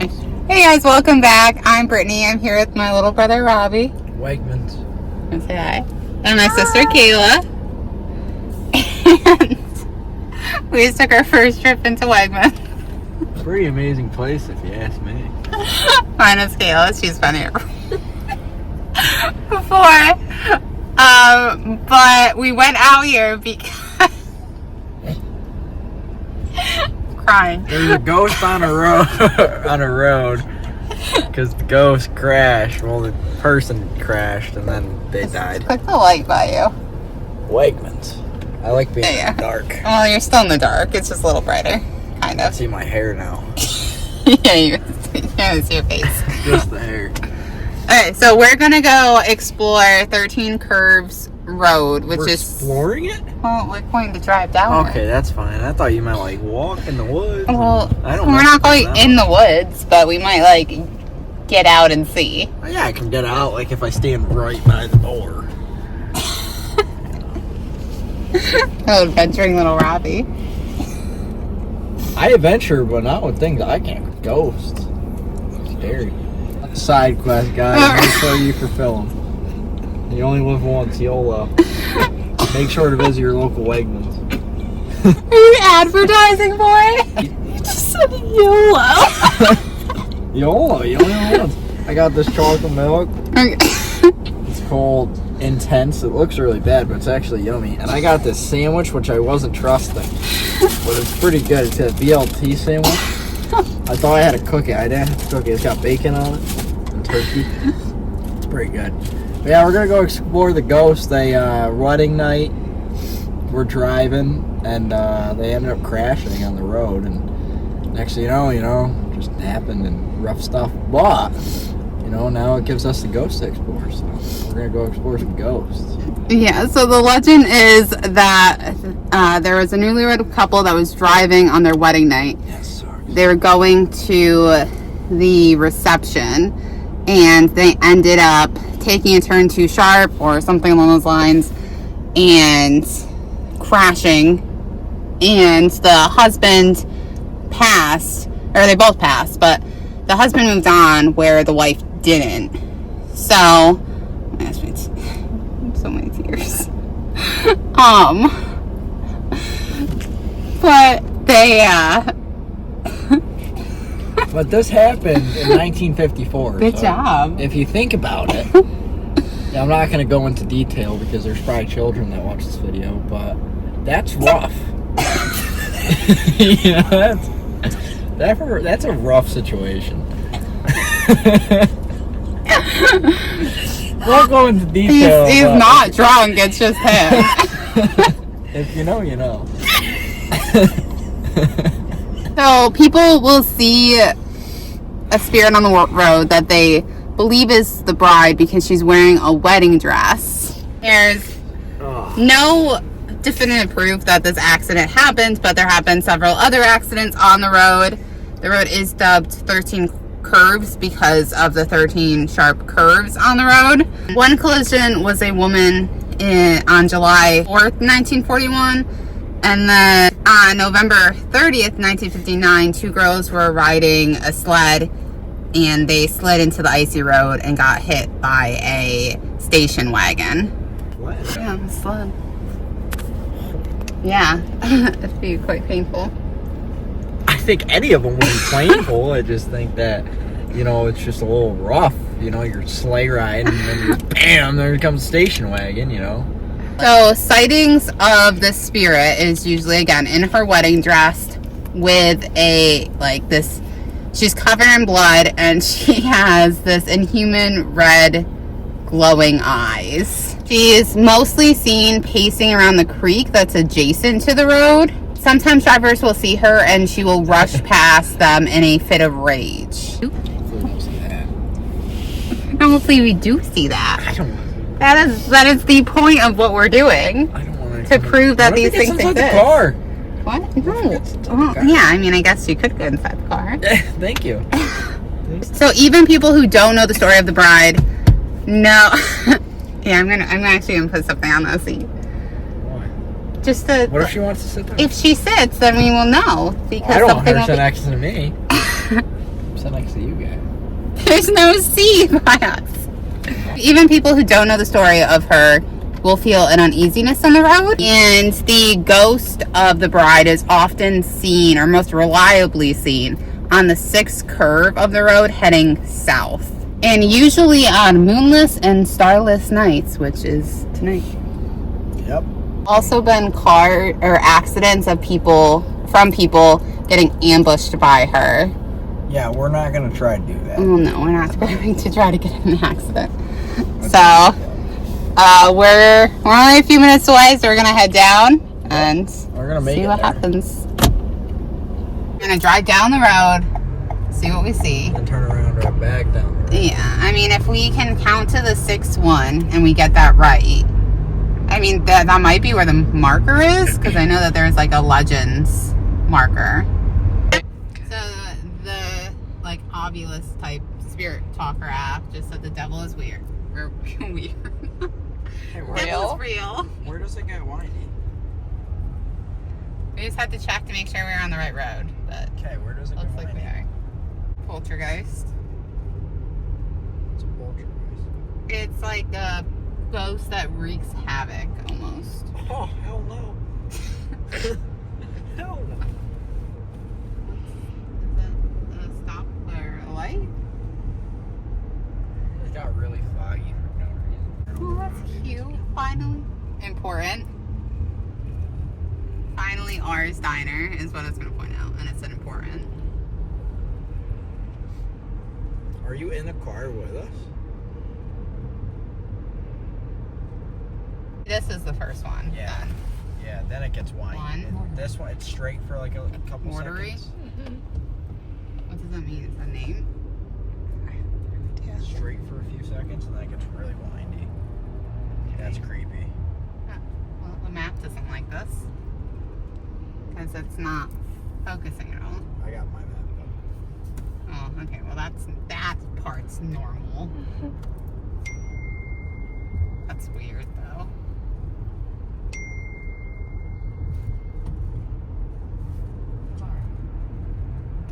Hey guys, welcome back. I'm Brittany. I'm here with my little brother Robbie. Wegmans. And say hi. And my sister Kayla. And we just took our first trip into Wegmans. Pretty amazing place if you ask me. Minus Kayla, she's been here before. But we went out here because crying. There's a ghost on a road because the ghost crashed. Well, the person crashed and then they died. Click the light by you. Wegmans. I like being in the dark. Well, you're still in the dark. It's just a little brighter, kind I of. see my hair now. Yeah, you can see your face. Just the hair. Okay, so we're gonna go explore 13 Curves Road, which is exploring it. Well, we're going to drive down. Okay, that's fine. I thought you meant like walk in the woods. Well, I don't. We're not going in the woods, but we might like get out and see. Oh, yeah, I can get out like if I stand right by the door. Oh, adventuring little Robbie. I adventure, but not with things I can't. Ghosts. Scary. Side quest, guys. Make sure you for film. You only live once, YOLO. Make sure to visit your local Wegmans. Are you advertising, boy? You just said YOLO. YOLO, you only live once. I got this chocolate milk. Okay. It's called Intense. It looks really bad, but it's actually yummy. And I got this sandwich, which I wasn't trusting. But it's pretty good. It's a BLT sandwich. I thought I had to cook it. I didn't have to cook it. It's got bacon on it and turkey. It's pretty good. But yeah, we're going to go explore the ghost. Wedding night, we're driving, and they ended up crashing on the road. And next thing you know, just happened and rough stuff. But, now it gives us the ghost to explore. So we're going to go explore some ghosts. Yeah, so the legend is that there was a newlywed couple that was driving on their wedding night. Yes, sorry. They were going to the reception, and they ended up taking a turn too sharp or something along those lines and crashing. And the husband passed, or they both passed, but the husband moved on where the wife didn't. So, so many tears. But they, But this happened in 1954. Good job. If you think about it, I'm not going to go into detail because there's probably children that watch this video, but that's rough. That's a rough situation. Won't go into detail. He's not drunk, it's just him. If you know, you know. So people will see a spirit on the road that they believe is the bride because she's wearing a wedding dress. There's no definitive proof that this accident happened, but there have been several other accidents on the road. The road is dubbed 13 Curves because of the 13 sharp curves on the road. One collision was a woman on July 4th, 1941. And then on November 30th, 1959, two girls were riding a sled and they slid into the icy road and got hit by a station wagon. What? Yeah, a sled. Yeah, it'd be quite painful. I think any of them would be painful. I just think that, it's just a little rough. You're sleigh riding and then bam, there comes a station wagon, So sightings of the spirit is usually, again, in her wedding dress with she's covered in blood and she has this inhuman red glowing eyes. She is mostly seen pacing around the creek that's adjacent to the road. Sometimes drivers will see her and she will rush past them in a fit of rage. Hopefully we'll see that. Hopefully we do see that. I don't want That is the point of what we're doing. I don't want to prove that these things exist. the car. What? No. Well, yeah, I mean, I guess you could get inside the car. Thank you. So even people who don't know the story of the bride know. Yeah, I'm actually gonna put something on the seat. Why? Just to. What if she wants to sit there? If she sits, then we will know because I don't want something her will to sit next to me. sit next to you guys. There's no C by us. Even people who don't know the story of her will feel an uneasiness on the road. And the ghost of the bride is often seen, or most reliably seen, on the 6th curve of the road heading south. And usually on moonless and starless nights, which is tonight. Yep. Also been car or accidents of people getting ambushed by her. Yeah, we're not going to try to do that. Oh no, we're not going to try to get in an accident. So, we're only a few minutes away, so we're gonna head down and we're gonna make see it what there. happens. We're gonna drive down the road, see what we see. And turn around right back down the road. Yeah, I mean, if we can count to the 6th one and we get that right, I mean, that might be where the marker is, because I know that there's like a Legends marker. So the like Obulus type spirit talker app just said the devil is weird. We're weird. Hey, Devil's real. Where does it get windy? We just had to check to make sure we were on the right road, but Okay, where does it looks get like windy? we are. Poltergeist. It's a poltergeist. It's like a ghost that wreaks havoc, almost. Oh, hell no. Hell no. Is it a stop or a light? It got really foggy for no reason. Oh, that's cute. Finally. Important. Finally, ours diner is what I was going to point out, and it's an important. Are you in the car with us? This is the first one. Yeah. Then. Yeah, then it gets windy. One. This one, it's straight for like a couple Mortuary? seconds. What does that mean? Is that a name? It's straight for a few seconds and then it gets really windy. That's creepy. Well, the map doesn't like this. Because it's not focusing at all. I got my map up. Oh, okay. Well, that part's normal. That's weird, though.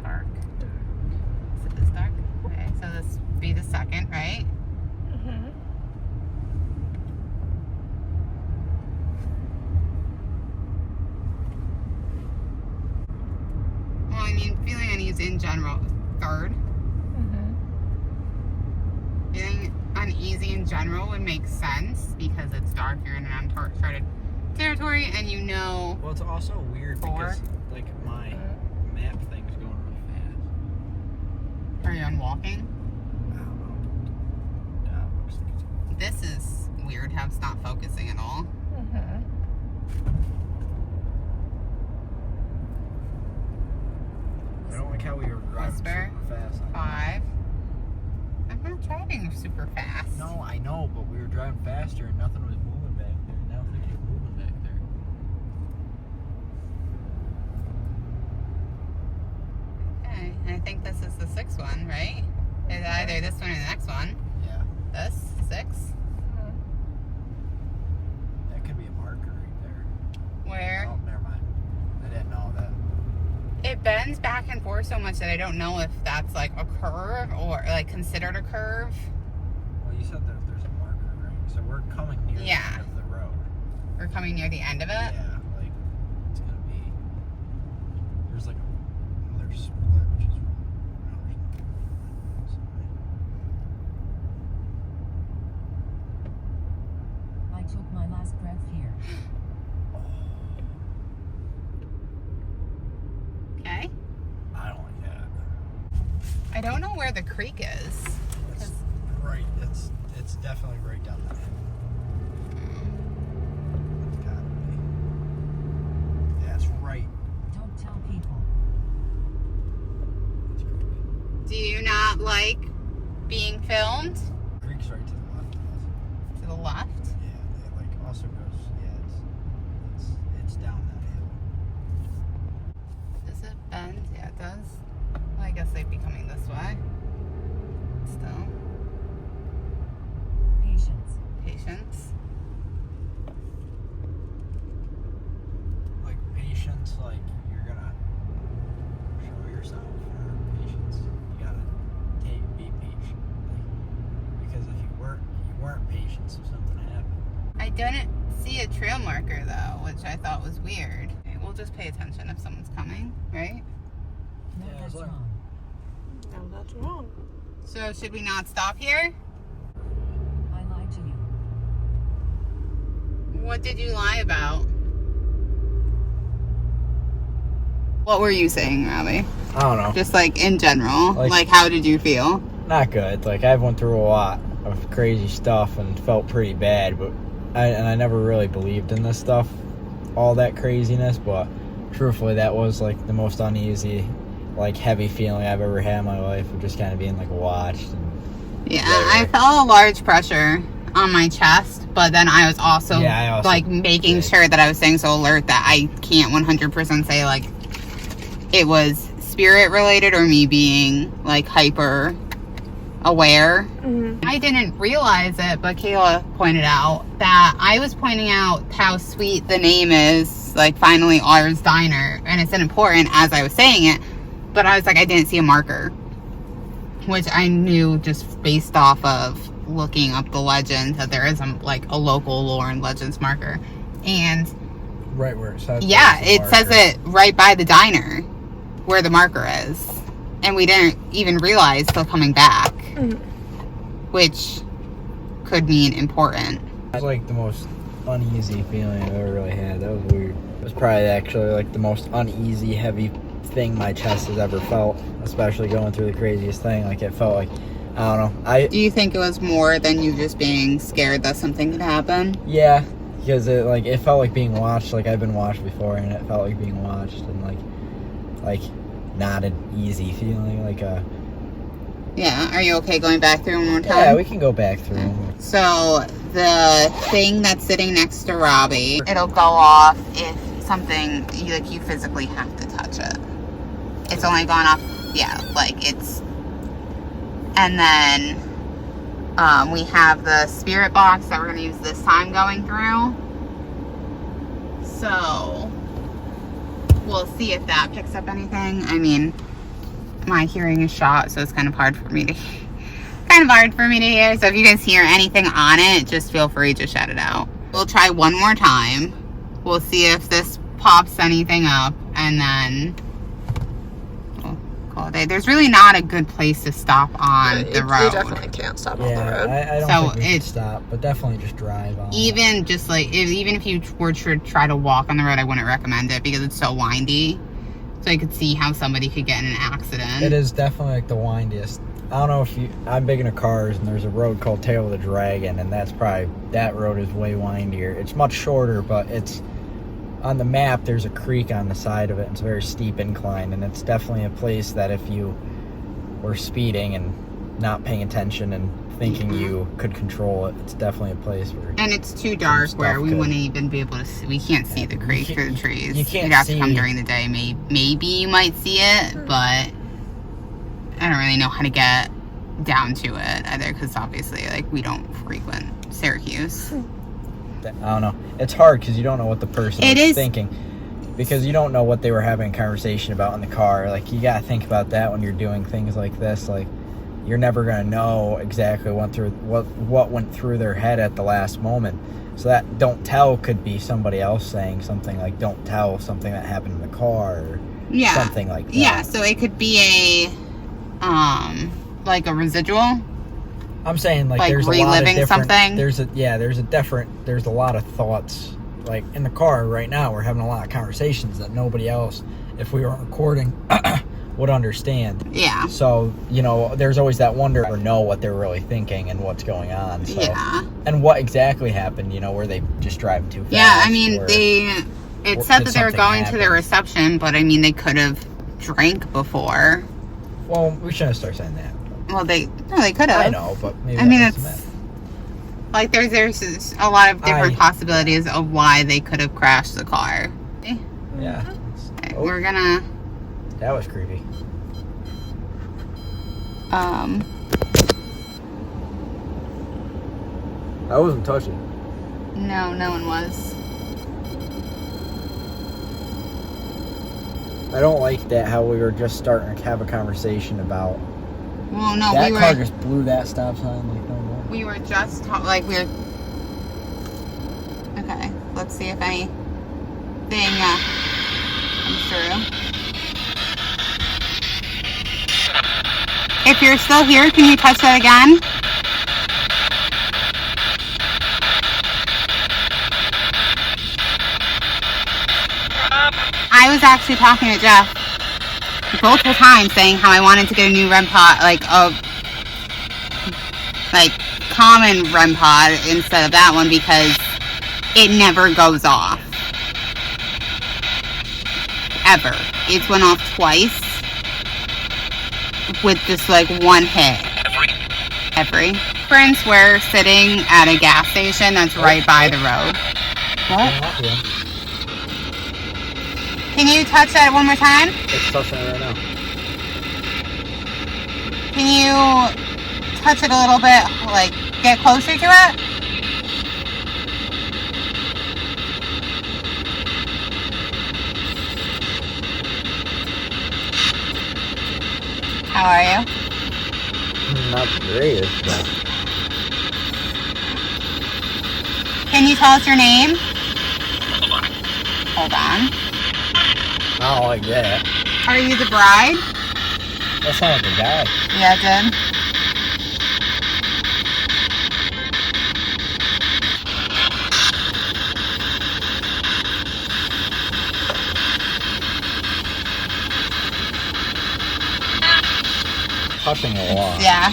Dark. So it is dark? Okay, so this would be the second, right? Well, I mean, feeling uneasy in general. Third. Feeling uneasy in general would make sense because it's dark, you're in an uncharted territory, and you know. Well, it's also weird Four. because like my map thing's going really fast. Are you on walking? I don't know. Looks like it's... This is weird how it's not focusing at all. I don't like how we were driving Whisper. super fast. 5. I'm not driving super fast. No, I know, but we were driving faster and nothing was moving back there. Now things are moving back there. Okay, I think this is the 6th one, right? It's either this one or the next one. Yeah. This, 6. That could be a marker right there. Where Oh, never mind. I didn't know that. it bends back and forth so much that I don't know if that's like a curve or like considered a curve. Well, you said that there's a marker, right? So we're coming near Yeah. the end of the road. We're coming near the end of it. Yeah, like it's gonna be. There's like another split, which is. No, there's not. I took my last breath here. Okay. I don't like that. I don't know where the creek is. It's right. It's definitely right down that hill. It's gotta be. Yeah, it's right. Don't tell people. It's creepy. Do you not like being filmed? Creek's right to the left of us. To the left? Yeah, it like also goes. Yeah, it's down that hill. Does it bend? Yeah, it does. Well, I guess they'd be coming this way. Still. Patience. Patience. Like patience, like you're gonna show yourself, or patience, you gotta didn't see a trail marker though, which I thought was weird. Okay, we'll just pay attention if someone's coming, right? No, Yeah, that's it's like- wrong. No, that's wrong. So should we not stop here? I lied to you. What did you lie about? What were you saying, Robbie? I don't know. Just like in general, Like- like how did you feel? Not good. Like, I went through a lot of crazy stuff and felt pretty bad, but I never really believed in this stuff, all that craziness, but truthfully that was like the most uneasy, like heavy feeling I've ever had in my life, of just kind of being like watched. And Yeah, I felt a large pressure on my chest, but then I was also, like making did. sure that I was staying so alert that I can't 100% say like it was spirit related or me being like hyper aware. I didn't realize it, but Kayla pointed out that I was pointing out how sweet the name is, like finally R's Diner, and it's important as I was saying it, but I was like, I didn't see a marker, which I knew just based off of looking up the legend that there is like a local lore and legends marker. And right where it says, yeah, it says it right by the diner where the marker is, and we didn't even realize till coming back, which could mean important. It was like the most uneasy feeling I've ever really had. That was weird. It was probably actually like the most uneasy, heavy thing my chest has ever felt, especially going through the craziest thing. Like, it felt like, I don't know. Do you think it was more than you just being scared that something could happen? Yeah, because it felt like being watched. Like, I've been watched before, and it felt like being watched, and like not an easy feeling. Like a Yeah, are you okay going back through one more time? yeah, we can go back through. So the thing that's sitting next to Robbie, it'll go off if something you physically have to touch it. It's only gone off, yeah, like it's. And then we have the spirit box that we're gonna use this time going through. So we'll see if that picks up anything. I mean, my hearing is shot, so it's kind of hard for me to hear. So if you guys hear anything on it, just feel free to shout it out. We'll try one more time. We'll see if this pops anything up, and then we'll call it a day. There's really not a good place to stop on the road. You definitely can't stop on the Yeah, road. I don't So think we should it's- stop, but definitely just drive on. Even just like, even if you were to try to walk on the road, I wouldn't recommend it because it's so windy. So I could see how somebody could get in an accident. It is definitely like the windiest. I don't know if I'm big into cars, and there's a road called Tail of the Dragon, and that road is way windier. It's much shorter, but it's on the map. There's a creek on the side of it. And it's a very steep incline, and it's definitely a place that if you were speeding and not paying attention and thinking you could control it, it's definitely a place where. And it's too dark stuff where we could- wouldn't even be able to see. We can't see the creek you through the can't- trees. you can't You'd have to see- come during the day. Maybe you might see it, but I don't really know how to get down to it either because obviously, like, we don't frequent Syracuse. I don't know. It's hard because you don't know what the person It is is- thinking. Because you don't know what they were having a conversation about in the car. Like, you gotta think about that when you're doing things like this. Like, you're never gonna know exactly what went through their head at the last moment. So that don't tell could be somebody else saying something like don't tell, something that happened in the car, or Yeah. something like that. Yeah, so it could be a like a residual. I'm saying like Like there's a lot of reliving different, something? There's a lot of thoughts. Like in the car right now, we're having a lot of conversations that nobody else, if we weren't recording, would understand. Yeah. So, there's always that wonder or know what they're really thinking and what's going on. So, Yeah. and what exactly happened, were they just driving too fast? Yeah, I mean, or- it or said did that they were something going to the happen? reception, but I mean, they could have drank before. Well, we shouldn't start saying that. Well, they could have. I know, but maybe I mean, that was it's meant. like there's a lot of different possibilities of why they could have crashed the car. Yeah. Okay, Oh. we're gonna That was creepy. um I wasn't touching. no one was. I don't like that how we were just starting to have a conversation about Well, no, that we car were just blew that stop sign like no more. we were just like we were Let's see if anything comes through. If you're still here, can you touch that again? I was actually talking to Jeff multiple times saying how I wanted to get a new REM pod, like a common REM pod instead of that one because it never goes off. Ever. It's went off twice with just like one hit. Every. For instance, we're sitting at a gas station that's right by the road. What? Can you touch that one more time? It's touching it right now. Can you touch it a little bit, like get closer to it? How are you? Not the greatest, but... Can you tell us your name? Hold on. I don't like that. Are you the bride? That sounds like a guy. Yeah, it did. Touching a lot. Yeah, I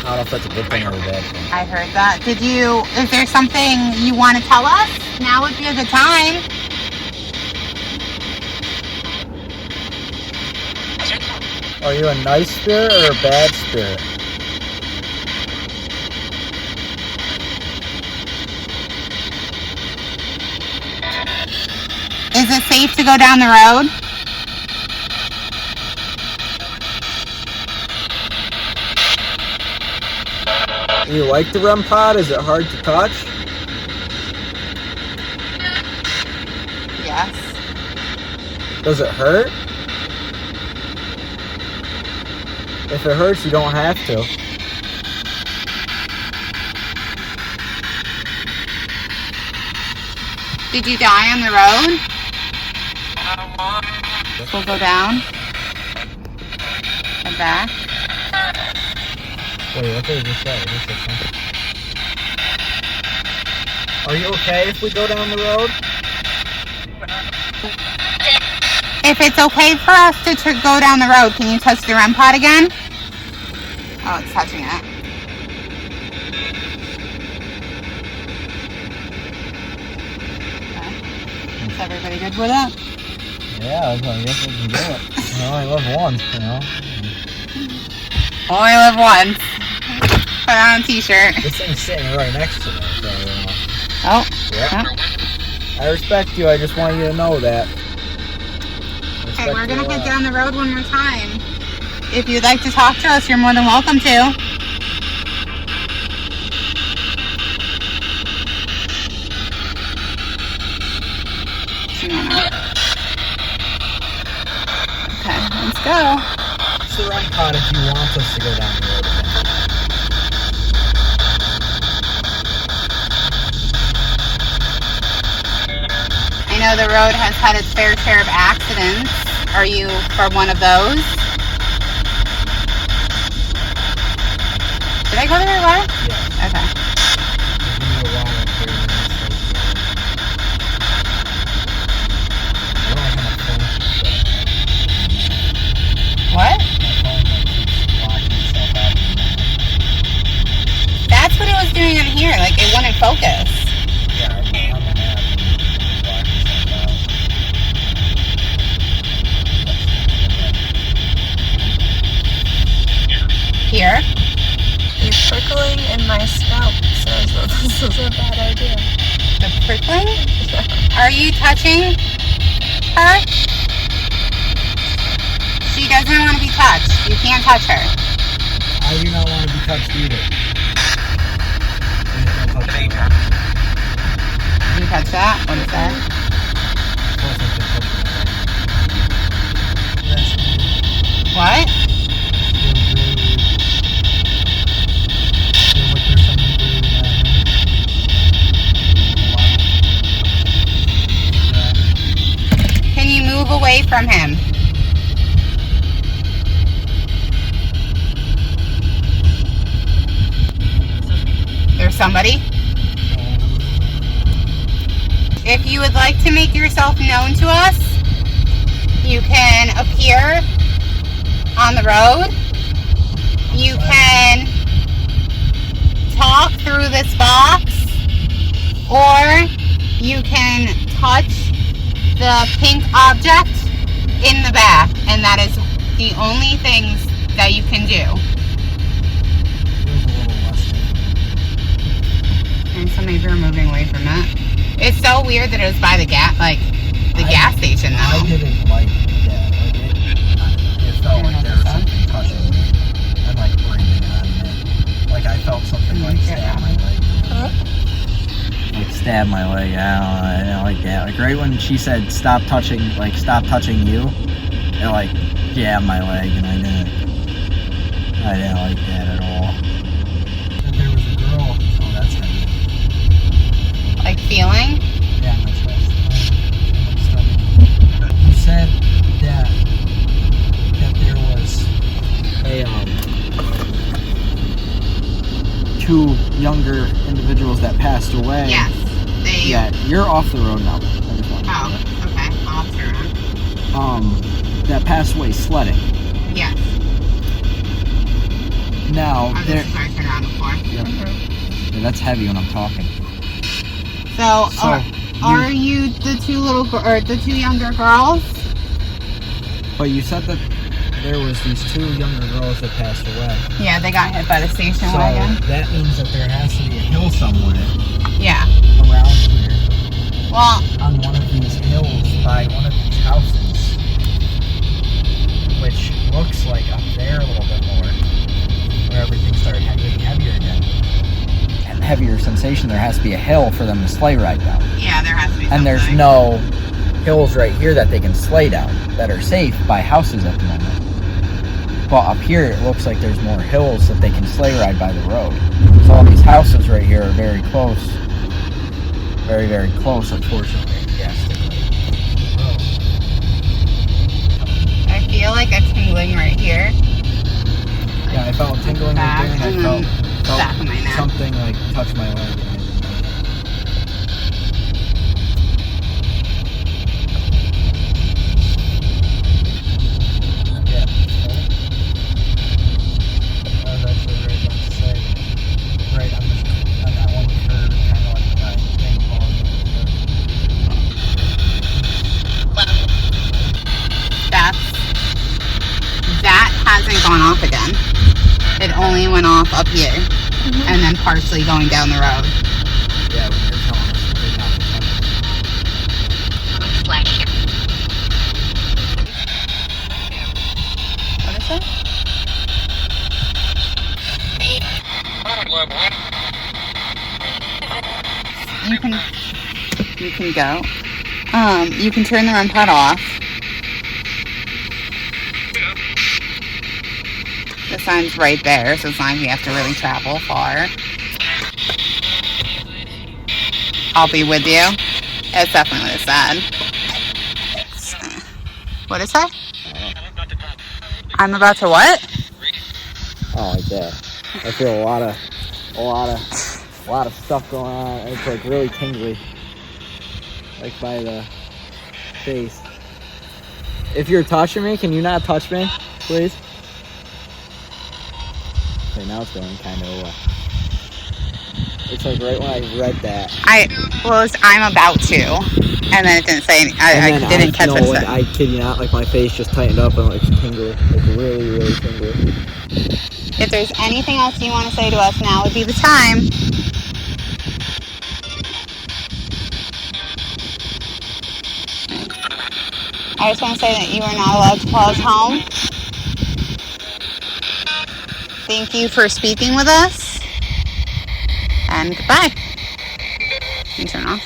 don't know if that's a good thing or a bad thing. I heard that. Is there something you want to tell us? Now would be a good time. Are you a nice spirit or a bad spirit? Is it safe to go down the road? Do you like the REM pod? Is it hard to touch? Yes. Does it hurt? If it hurts, you don't have to. Did you die on the road? We'll go down and back. Wait, what did you say? Are you okay if we go down the road? If it's okay for us to go down the road, can you touch the REM pod again? Oh, it's touching it. Okay. Is everybody good with it? Yeah, I guess we can do it. You only live once, you know. Only live once. Put on a t-shirt. This thing's sitting right next to me, so, you know. Oh. Yep. Oh. I respect you. I just want you to know that. Okay, we're gonna head down the road one more time. If you'd like to talk to us, you're more than welcome to. Okay, let's go. It's the right pod if you want us to go down the road again. I know the road has had its fair share of accidents. Are you for one of those? Did I go the right way? Yeah. Okay. What? That's what it was doing in here. Like, it wouldn't focus. Here? The prickling in my scalp says that this is a bad idea. The prickling? Are you touching her? She doesn't want to be touched. You can't touch her. I do not want to be touched either. Can you touch that? What is that? What? move away from him. There's somebody. If you would like to make yourself known to us, you can appear on the road. You can talk through this box, or you can touch the pink object in the back, and that is the only things that you can do. And so maybe we're moving away from that. It's so weird that it was by the gas station though. I didn't like that. It felt like there was something touching me and like breathing on me. Like I felt something like stab my leg. Like stab my leg. I don't like that. Like right when she said stop touching you, it like jabbed my leg, and I didn't like that at all. And there was a girl. Oh, that's heavy. Like feeling? Yeah, that's right. You said that there was two younger individuals that passed away. Yes. Yeah, you're off the road now. Oh, okay. I'll turn around. That passed away sledding. Yes. Now, I'm just sorry, turn around before. Yeah, that's heavy when I'm talking. So are you the the two younger girls? But you said that there was these two younger girls that passed away. Yeah, they got hit by the station So wagon. that means that there has to be a hill somewhere Yeah. around here. Well, On one of these hills by one of these houses, which looks like up there a little bit more, where everything started getting heavier again. And heavier sensation, there has to be a hill for them to sleigh ride down. yeah, there has to be And there's something. no hills right here that they can sleigh down that are safe by houses at the moment. But up here, it looks like there's more hills that they can sleigh ride by the road. So all these houses right here are very close. Very, very close, unfortunately. Yes. I feel like a tingling right here. Yeah, I felt tingling right there, and I felt back of my neck. something like touch my leg. Yeah. I was actually right about to say, right on that one curve, kind of like that thing falling. That hasn't gone off again. It only went off up here, and then partially going down the road. Yeah, when you're telling us they got it. What is it? You can go. You can turn the REM pod off. The sign's right there, so it's not like you have to really travel far. I'll be with you. It's definitely really sad. What is that? I'm about to what? Oh, like that. I feel a lot of stuff going on. It's like really tingly, like by the face. If you're touching me, can you not touch me, please? Okay, now it's going kind of away. It's like right when I read that. I'm about to, and then it didn't say anything. I didn't catch what it said. I kid you not, like my face just tightened up and like tingly, like really, really tingly. If there's anything else you want to say to us, now would be the time. I just want to say that you are not allowed to call us home. Thank you for speaking with us. And goodbye. You turn off.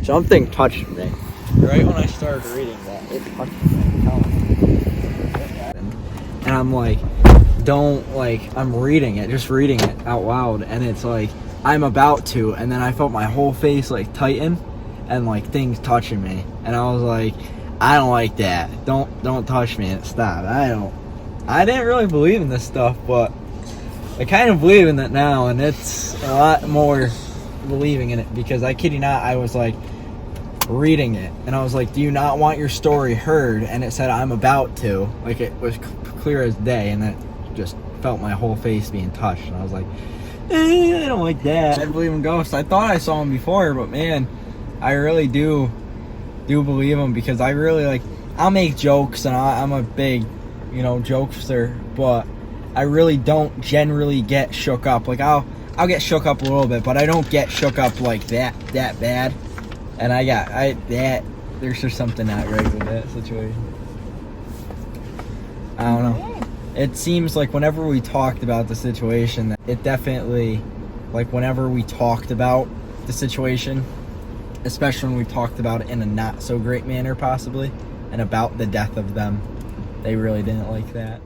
Something touched me. Right when I started reading that, it touched me. And I'm like, I'm reading it, just reading it out loud, and it's like, I'm about to, and then I felt my whole face like tighten, and like things touching me, and I was like, I don't like that. Don't touch me. And stop. I didn't really believe in this stuff, but I kind of believe in it now, and it's a lot more believing in it, because I kid you not, I was like reading it, and I was like, do you not want your story heard? And it said I'm about to. Like, it was clear as day, and it just felt my whole face being touched, and I was like, I don't like that. I believe in ghosts. I thought I saw them before, but man, I really do believe them, because I really like, I'll make jokes, and I'm a big, jokester, but I really don't generally get shook up. Like, I'll get shook up a little bit, but I don't get shook up like that bad. And there's just something not right with that situation. I don't know. It seems like whenever we talked about the situation, it definitely, like whenever we talked about the situation, especially when we talked about it in a not so great manner possibly, and about the death of them, they really didn't like that.